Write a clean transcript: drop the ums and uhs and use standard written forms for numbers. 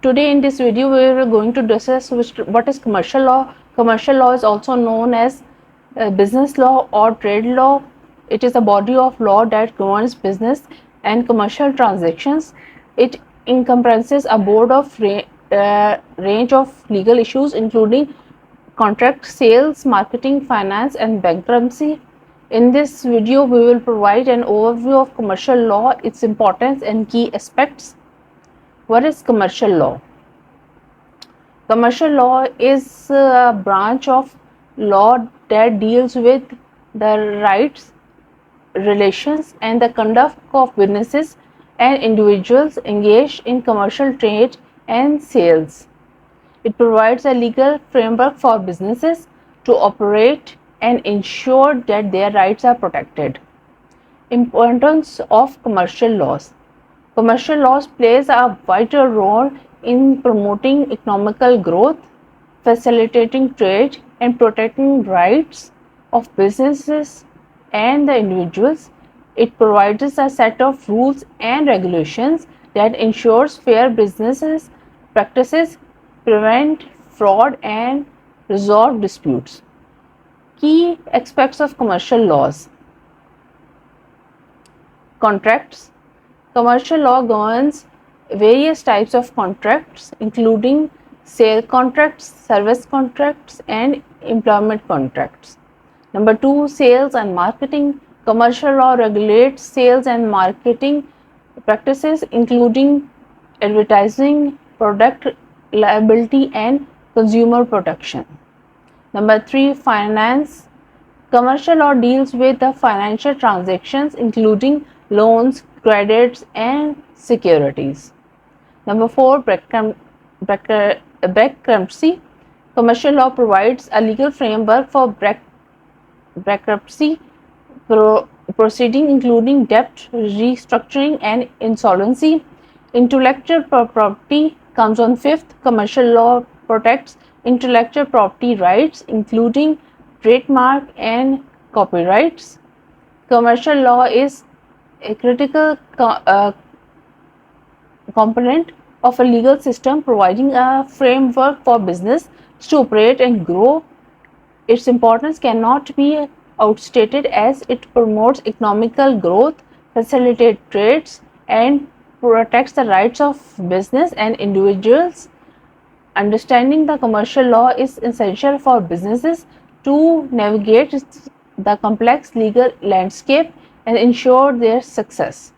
Today in this video we are going to discuss what is commercial law. Commercial law is also known as business law or trade law. It is a body of law that governs business and commercial transactions. It encompasses a broad of range of legal issues including contract, sales, marketing, finance and bankruptcy. In this video we will provide an overview of commercial law, its importance and key aspects. What is commercial law? Commercial law is a branch of law that deals with the rights, relations, and the conduct of businesses and individuals engaged in commercial trade and sales. It provides a legal framework for businesses to operate and ensure that their rights are protected. Importance of commercial laws. Commercial laws plays a vital role in promoting economical growth, facilitating trade, and protecting rights of businesses and the individuals. It provides a set of rules and regulations that ensures fair business practices, prevent fraud, and resolve disputes. Key aspects of commercial laws. Contracts. Commercial law governs various types of contracts including sale contracts, service contracts and employment contracts. Number 2, sales and marketing. Commercial law regulates sales and marketing practices including advertising, product liability and consumer protection. Number 3, finance. Commercial law deals with the financial transactions including loans, credits and securities. Number 4, bankruptcy. Commercial law provides a legal framework for bankruptcy proceeding including debt restructuring and insolvency. Intellectual property comes on 5th. Commercial law protects intellectual property rights including trademark and copyrights. Commercial law is a critical component of a legal system providing a framework for business to operate and grow. Its importance cannot be outstated as it promotes economical growth, facilitates trades, and protects the rights of business and individuals. Understanding the commercial law is essential for businesses to navigate the complex legal landscape and ensure their success.